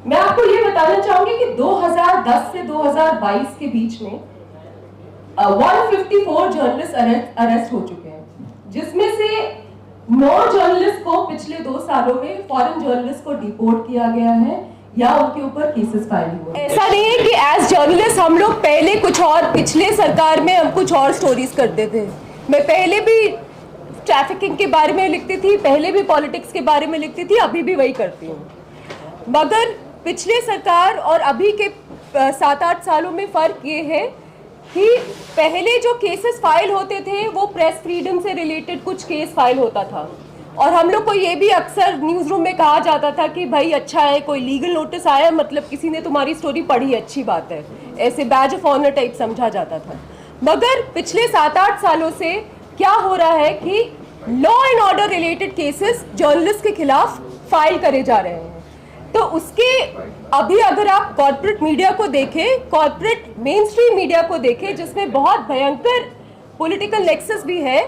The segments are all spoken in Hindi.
मैं आपको ये बताना चाहूंगी कि 2010 से 2022 के बीच में 154 जर्नलिस्ट अरेस्ट हो चुके हैं, जिसमें से 9 जर्नलिस्ट को पिछले 2 सालों में फॉरेन जर्नलिस्ट को डिपोर्ट किया गया है या उनके ऊपर केसेस फाइल हुए। ऐसा नहीं है कि एज जर्नलिस्ट हम लोग पहले कुछ और, पिछले सरकार में हम कुछ और स्टोरीज करते थे। मैं पहले भी ट्रैफिकिंग के बारे में लिखती थी, पहले भी पॉलिटिक्स के बारे में लिखती थी, अभी भी वही करती हूँ। मगर पिछले सरकार और अभी के 7-8 सालों में फर्क ये है कि पहले जो केसेस फाइल होते थे वो प्रेस फ्रीडम से रिलेटेड कुछ केस फाइल होता था, और हम लोग को ये भी अक्सर न्यूज़ रूम में कहा जाता था कि भाई अच्छा है, कोई लीगल नोटिस आया मतलब किसी ने तुम्हारी स्टोरी पढ़ी, अच्छी बात है, ऐसे बैज ऑफ ऑनर टाइप समझा जाता था। मगर पिछले 7-8 सालों से क्या हो रहा है कि law and order related cases journalist के खिलाफ फाइल करे जा रहे हैं। तो उसके अभी अगर आप कॉर्पोरेट मीडिया को देखें, कॉर्पोरेट मेन स्ट्रीम मीडिया को देखें, जिसमें बहुत भयंकर पॉलिटिकल नेक्सस भी है,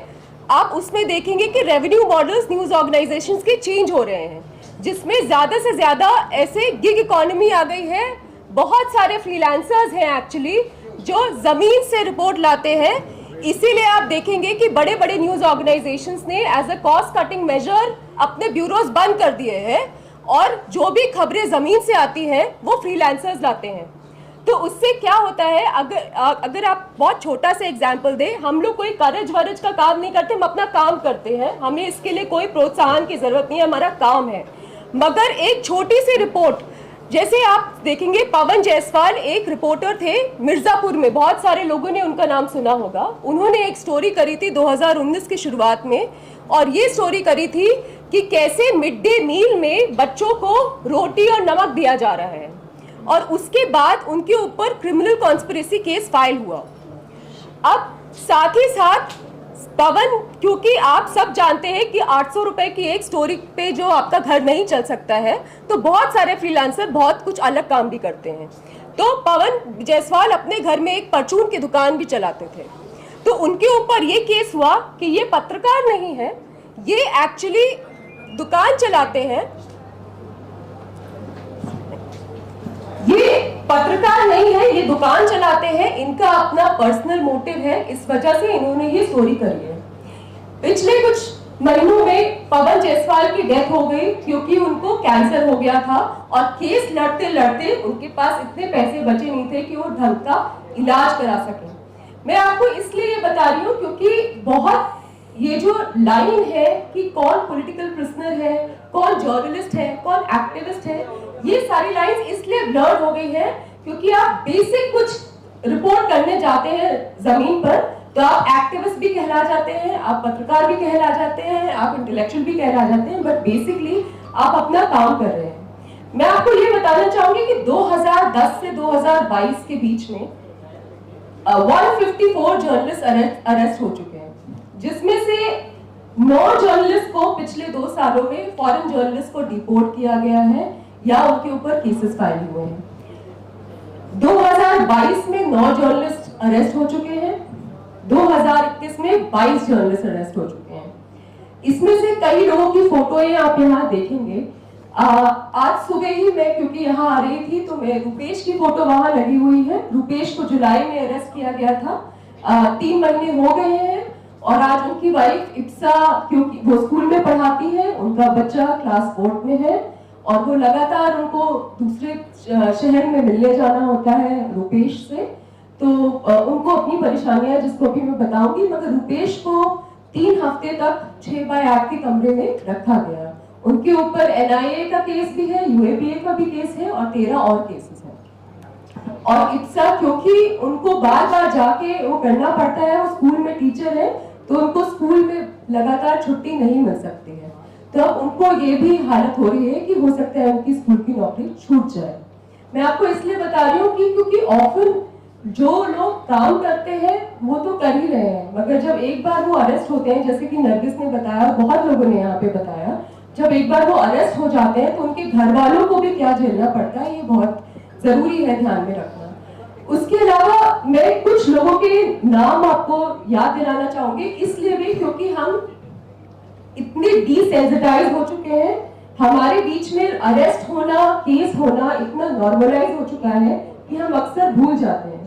आप उसमें देखेंगे कि रेवेन्यू मॉडल्स न्यूज़ ऑर्गेनाइजेशंस के चेंज हो रहे हैं, जिसमें ज़्यादा से ज़्यादा ऐसे गिग इकोनॉमी आ गई है। बहुत सारे फ्रीलांसर्स हैं एक्चुअली जो ज़मीन से रिपोर्ट लाते हैं। इसीलिए आप देखेंगे कि बड़े बड़े न्यूज़ ऑर्गेनाइजेशंस ने as a cost cutting measure अपने ब्यूरोज बंद कर दिए हैं, और जो भी खबरें ज़मीन से आती हैं वो फ्रीलांसर्स लाते हैं। तो उससे क्या होता है, अगर आप बहुत छोटा सा एग्जाम्पल दें, हम लोग कोई करज वरज का काम नहीं करते, हम अपना काम करते हैं, हमें इसके लिए कोई प्रोत्साहन की जरूरत नहीं है, हमारा काम है। मगर एक छोटी सी रिपोर्ट, जैसे आप देखेंगे पवन जायसवाल एक रिपोर्टर थे मिर्जापुर में, बहुत सारे लोगों ने उनका नाम सुना होगा। उन्होंने एक स्टोरी करी थी 2019 की शुरुआत में, और ये स्टोरी करी थी कि कैसे मिड डे मील में बच्चों को रोटी और नमक दिया जा रहा है, और उसके बाद उनके ऊपर क्रिमिनल कॉन्स्पिरेसी केस फाइल हुआ। अब साथ ही साथ पवन, क्योंकि आप सब जानते हैं कि 800 रुपए की एक स्टोरी पे जो आपका घर नहीं चल सकता है, तो बहुत सारे फ्रीलांसर बहुत कुछ अलग काम भी करते हैं। तो पवन जायसवाल अपने घर में एक परचून की दुकान भी चलाते थे। तो उनके ऊपर ये केस हुआ कि ये पत्रकार नहीं है, ये एक्चुअली दुकान चलाते हैं, ये पत्रकार नहीं है, ये दुकान चलाते हैं, इनका अपना पर्सनल मोटिव है, इस वजह से इन्होंने ये स्टोरी करी है। पिछले कुछ महीनों में पवन जायसवाल की डेथ हो गई क्योंकि उनको कैंसर हो गया था, और केस लड़ते लड़ते उनके पास इतने पैसे बचे नहीं थे कि वो ढंग का इलाज करा सके। मैं आपको इसलिए ये बता रही हूँ क्योंकि बहुत ये जो लाइन है कि कौन पॉलिटिकल प्रिजनर है, कौन जर्नलिस्ट है, कौन एक्टिविस्ट है, ये सारी लाइंस इसलिए ब्लर हो गई है क्योंकि आप बेसिक कुछ रिपोर्ट करने जाते हैं जमीन पर तो आप एक्टिविस्ट भी कहला जाते हैं, आप पत्रकार भी कहला जाते हैं, आप इंटेलेक्चुअल भी कहला जाते हैं, बट बेसिकली आप अपना काम कर रहे हैं। मैं आपको ये बताना चाहूंगी कि 2010 से 2022 के बीच में 154 जर्नलिस्ट अरेस्ट हो चुके हैं, जिसमें से 9 जर्नलिस्ट को पिछले 2 सालों में फॉरेन जर्नलिस्ट को डिपोर्ट किया गया है या उनके ऊपर केसेस फाइल हुए हैं। 2022 में 9 जर्नलिस्ट अरेस्ट हो चुके हैं, 2021 में 22 जर्नलिस्ट अरेस्ट हो चुके हैं। इसमें से कई लोगों की फोटोएं आप यहाँ देखेंगे। आज सुबह ही मैं क्योंकि यहाँ आ रही थी तो मैं रुपेश की फोटो वहां लगी हुई है। रुपेश को जुलाई में अरेस्ट किया गया था, 3 महीने हो गए हैं, और आज उनकी वाइफ इप्सा, क्योंकि वो स्कूल में पढ़ाती है, उनका बच्चा क्लास 4 में है और वो लगातार उनको दूसरे शहर में मिलने जाना होता है रुपेश से, तो उनको अपनी परेशानियां जिसको भी मैं बताऊंगी। मगर रुपेश को 3 हफ्ते तक 6x8 के कमरे में रखा गया। उनके ऊपर NIA का केस भी है, UAPA का भी केस है और 13 और केसेस हैं। और इप्सा, क्योंकि उनको बार बार जाके वो करना पड़ता है, वो स्कूल में टीचर है तो उनको स्कूल में लगातार छुट्टी नहीं मिल सकती है, तो अब उनको ये भी हालत हो रही है कि हो सकता है उनकी स्कूल की नौकरी छूट जाए। मैं आपको इसलिए बता रही हूँ कि क्योंकि ऑफन जो लोग काम करते हैं वो तो कर ही रहे हैं, मगर जब एक बार वो अरेस्ट होते हैं, जैसे कि नरगिस ने बताया, बहुत लोगों ने यहाँ पे बताया, जब एक बार वो अरेस्ट हो जाते हैं तो उनके घर वालों को भी क्या झेलना पड़ता है, ये बहुत जरूरी है ध्यान में रखना। उसके अलावा मैं कुछ लोगों के नाम आपको याद दिलाना चाहूंगी, इसलिए भी क्योंकि हम इतने डिसेंसिटाइज हो चुके हैं हमारे बीच में अरेस्ट होना, केस होना इतना नॉर्मलाइज हो चुका है कि हम अक्सर भूल जाते हैं।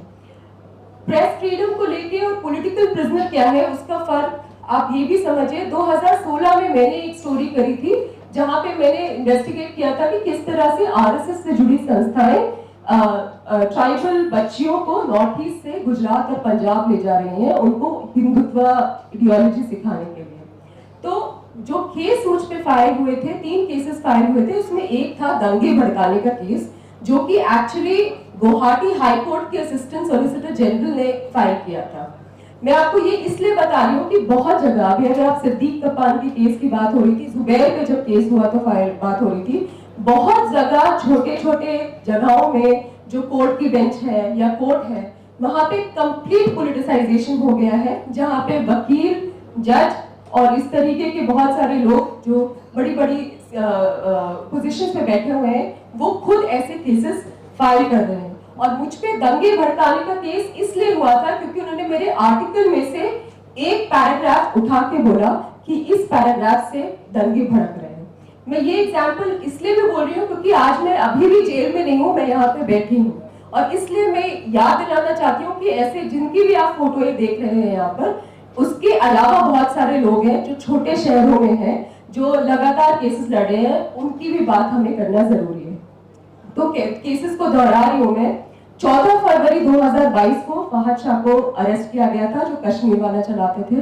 प्रेस फ्रीडम को लेके और पॉलिटिकल प्रिजनर क्या है उसका फर्क आप ये भी समझिए। 2016 में मैंने एक स्टोरी करी थी जहां पे मैंने इन्वेस्टिगेट किया था कि किस तरह से आरएसएस से जुड़ी संस्थाएं ट्राइबल बच्चियों को नॉर्थ ईस्ट से गुजरात और पंजाब ले जा रही हैं उनको हिंदुत्व आइडियोलॉजी सिखाने के लिए। तो जो केस मुझ पे फाइल हुए थे, 3 केसेस फाइल हुए थे, उसमें एक था दंगे भड़काने का केस जो कि एक्चुअली गुवाहाटी हाई कोर्ट के असिस्टेंट सॉलिसिटर जनरल ने फाइल किया था। मैं आपको ये इसलिए बता रही हूँ कि बहुत जगह, अभी अगर आप सिद्दीक कप्तान के केस की बात हो रही थी, जुबैर पे जब केस हुआ तो बात हो रही थी, बहुत जगह छोटे छोटे जगहों में जो कोर्ट की बेंच है या कोर्ट है वहां पे कंप्लीट पॉलिटिसाइजेशन हो गया है, जहां पे वकील, जज और इस तरीके के बहुत सारे लोग जो बड़ी बड़ी पोजीशंस पे बैठे हुए हैं वो खुद ऐसे केसेस फाइल कर रहे हैं। और मुझ पे दंगे भड़काने का केस इसलिए हुआ था क्योंकि उन्होंने मेरे आर्टिकल में से एक पैराग्राफ उठा के बोला कि इस पैराग्राफ से दंगे भड़क रहे हैं। मैं ये एग्जाम्पल इसलिए भी बोल रही हूँ क्योंकि आज मैं अभी भी जेल में नहीं हूँ, मैं यहाँ पे बैठी हूँ, और इसलिए मैं याद दिलाना चाहती हूँ कि ऐसे जिनकी भी आप फोटो देख रहे हैं यहाँ पर, उसके अलावा बहुत सारे लोग हैं जो छोटे शहरों में हैं जो लगातार केसेस लड़ रहे हैं, उनकी भी बात हमें करना जरूरी है। तो केसेस को दोहरा रही हूँ मैं। 14 फरवरी 2022 को फहद शाह को अरेस्ट किया गया था जो कश्मीर वाला चलाते थे।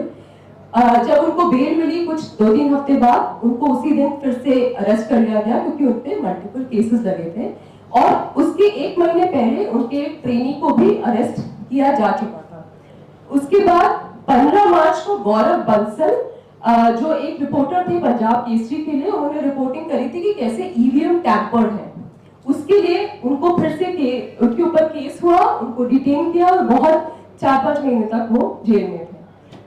जब उनको बेल मिली कुछ 2-3 हफ्ते बाद, उनको उसी दिन फिर से अरेस्ट कर लिया गया क्योंकि उन पे मल्टीपल केसेस लगे थे, और उसके 1 महीने पहले उनके ट्रेनी को भी अरेस्ट किया जा चुका था। उसके बाद 15 मार्च को गौरव बंसल जो एक रिपोर्टर थे पंजाब केसरी के लिए, उन्होंने रिपोर्टिंग करी थी कि कैसे ईवीएम टैम्पर्ड है। उसके लिए उनको फिर से उनके ऊपर केस हुआ, उनको डिटेन किया और बहुत 4-5 महीने तक वो जेल में थे।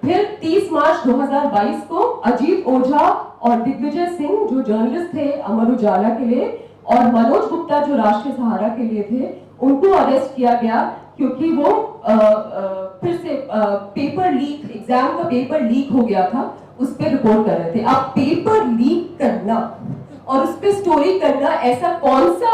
फिर 30 मार्च 2022 को अजीत ओझा और दिग्विजय सिंह जो जर्नलिस्ट थे अमर उजाला के लिए, और मनोज गुप्ता जो राष्ट्रीय सहारा के लिए थे, उनको अरेस्ट किया गया क्योंकि वो फिर से पेपर लीक, एग्जाम का पेपर लीक हो गया था, उस पर रिपोर्ट कर रहे थे। अब पेपर लीक करना और उस पर स्टोरी करना ऐसा कौन सा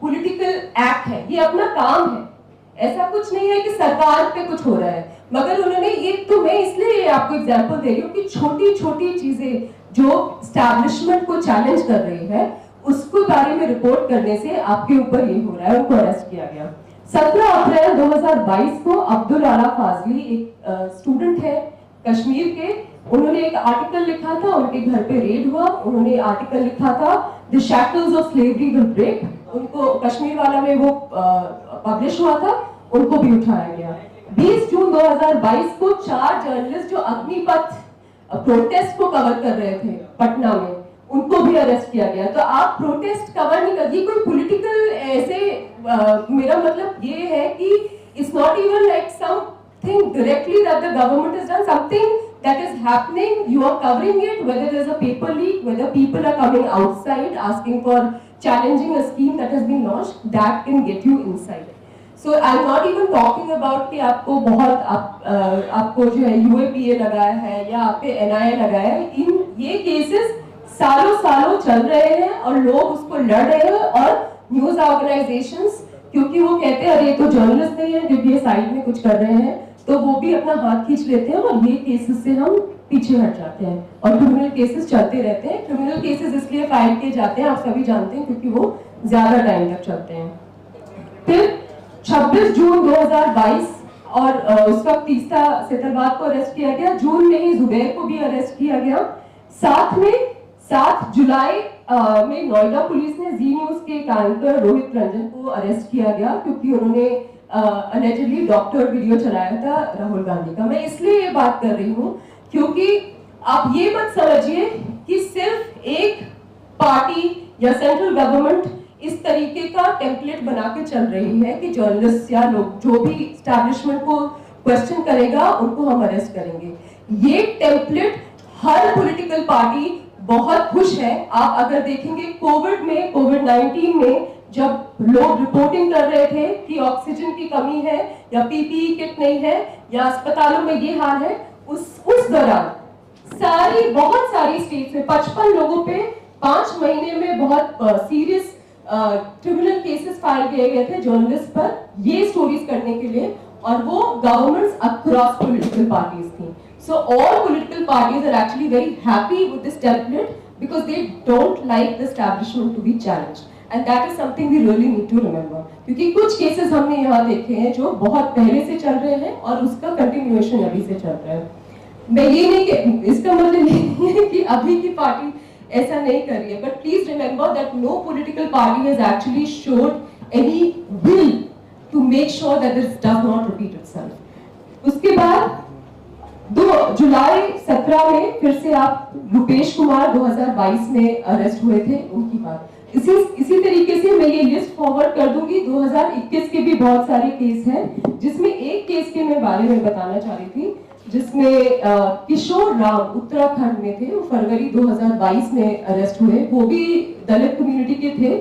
पॉलिटिकल एक्ट है? ये अपना काम है, ऐसा कुछ नहीं है कि सरकार पे कुछ हो रहा है। मगर उन्होंने ये, तो मैं इसलिए आपको एग्जांपल दे रही हूँ कि छोटी छोटी चीजें जो स्टैब्लिशमेंट को चैलेंज कर रही है उसको बारे में रिपोर्ट करने से आपके ऊपर ये हो रहा है। उनको अरेस्ट किया गया। 17 अप्रैल 2022 को अब्दुल आला फाजली, एक स्टूडेंट है कश्मीर के, उन्होंने एक आर्टिकल लिखा था, उनके घर पे रेड हुआ, उन्होंने आर्टिकल लिखा था the shackles of slavery will break, उनको कश्मीर वाला में वो पब्लिश हुआ था, उनको भी उठाया गया। 20 जून 2022 को 4 जर्नलिस्ट जो अग्निपथ प्रोटेस्ट को कवर कर रहे थे पटना में, उनको भी अरेस्ट किया गया। तो आप प्रोटेस्ट कवर नहीं कर, ये कोई पॉलिटिकल ऐसे मेरा मतलब ये है कि it's not even like something directly that the government has done, something that is happening, you are covering it, whether there is a paper leak, whether people are coming outside asking for challenging a scheme that has been launched, that can get you inside. So I'm not even talking about कि आपको बहुत आपको जो है UAPA लगाया है या आप पे NIA लगाया है, इन ये केसेस सालों सालों चल रहे हैं और लोग उसको लड़ रहे हैं, और न्यूज ऑर्गेनाइजेशंस क्योंकि वो कहते हैं अरे ये तो जर्नलिस्ट नहीं है क्योंकि ये साइड में कुछ कर रहे हैं, तो वो भी अपना हाथ खींच लेते हैं और ये केसेस से हम पीछे हट जाते हैं और क्रिमिनल केसेस चलते रहते हैं। क्रिमिनल केसेस इसलिए फाइल किए जाते हैं, आप सभी जानते हैं, क्योंकि वो ज्यादा टाइम तक चलते हैं। फिर 26 जून 2022 और उस वक्त तीस्ता सेतरवाद को अरेस्ट किया गया। जून में ही जुबैर को भी अरेस्ट किया गया। साथ में 7 जुलाई में नोएडा पुलिस ने जी न्यूज के एंकर रोहित रंजन को अरेस्ट किया गया क्योंकि उन्होंने अलेजिडली डॉक्टर वीडियो चलाया था राहुल गांधी का। मैं इसलिए ये बात कर रही हूँ क्योंकि आप ये मत समझिए कि सिर्फ एक पार्टी या सेंट्रल गवर्नमेंट इस तरीके का टेम्पलेट बना के चल रही है कि जर्नलिस्ट या लोग जो भी एस्टैब्लिशमेंट को क्वेश्चन करेगा उनको हम अरेस्ट करेंगे। ये टेम्पलेट हर पॉलिटिकल पार्टी बहुत खुश है। आप अगर देखेंगे कोविड-19 में जब लोग रिपोर्टिंग कर रहे थे कि ऑक्सीजन की कमी है या पीपीई किट नहीं है या अस्पतालों में ये हाल है, उस दौरान बहुत सारी स्टेट्स में 55 लोगों पे 5 महीने में बहुत सीरियस क्रिमिनल केसेस फाइल किए गए थे जर्नलिस्ट पर ये स्टोरीज करने के लिए, और वो गवर्नमेंट्स अक्रॉस पॉलिटिकल पार्टीज थी. So all political parties are actually very happy with this template because they don't like the establishment to be challenged. And that is something we really need to remember. क्योंकि कुछ केसेस हमने यहाँ देखे हैं जो बहुत पहले से चल रहे हैं और उसका कंटिन्यूएशन अभी से चल रहा है. मैं ये नहीं कि इसका मतलब ये नहीं है कि अभी की पार्टी ऐसा नहीं कर रही है, but please remember that no political party has actually showed any will to make sure that this does not repeat itself. उसके बाद 2 जुलाई 17 में फिर से आप रुपेश कुमार 2022 में अरेस्ट हुए थे, उनकी बात इसी तरीके से मैं ये लिस्ट फॉरवर्ड कर दूंगी. 2021 के भी बहुत सारे केस हैं, जिसमें एक केस के मैं बारे में बताना चाह रही थी, जिसमें किशोर राम उत्तराखंड में थे. वो फरवरी 2022 में अरेस्ट हुए. वो भी दलित कम्युनिटी के थे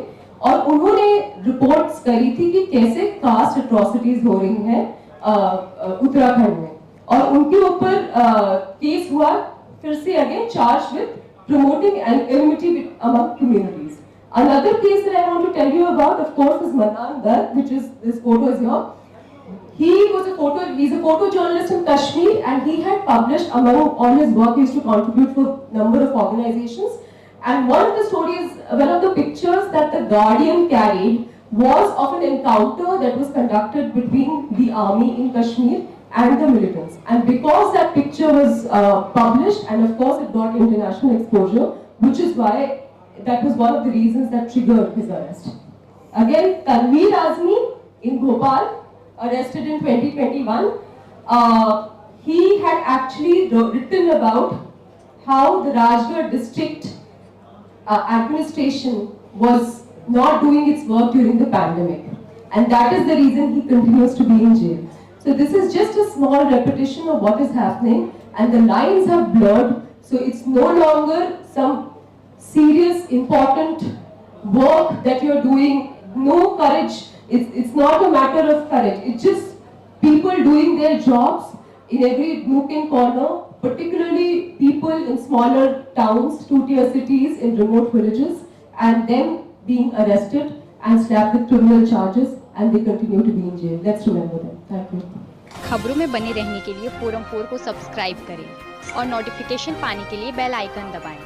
और उन्होंने रिपोर्ट्स करी थी कि कैसे कास्ट एट्रोसिटीज हो रही हैं उत्तराखंड में, और उनके ऊपर केस हुआ. फिर से again charge with promoting enmity among communities. Another case that I want to tell you about, of course, is Manan Garg, which is, this photo is here. He's a photojournalist in Kashmir, and he had published, among all his work, he used to contribute for a number of organizations. And one of the stories, one of the pictures that the Guardian carried was of an encounter that was conducted between the army in Kashmir and the militants. And because that picture was published, and of course it got international exposure, which is why that was one of the reasons that triggered his arrest. Again, Tanveer Azmi in Bhopal, arrested in 2021. He had actually written about how the Rajgarh district administration was not doing its work during the pandemic. And that is the reason he continues to be in jail. So this is just a small repetition of what is happening, and the lines have blurred. So it's no longer some serious, important work that you're doing. No courage. It's not a matter of courage. It's just people doing their jobs in every nook and corner, particularly people in smaller towns, 2-tier cities, in remote villages, and them being arrested and slapped with criminal charges, and they continue to be in jail. Let's remember them. Thank you. खबरों में बने रहने के लिए फोरम 4 को सब्सक्राइब करें और नोटिफिकेशन पाने के लिए बेल आइकन दबाएं।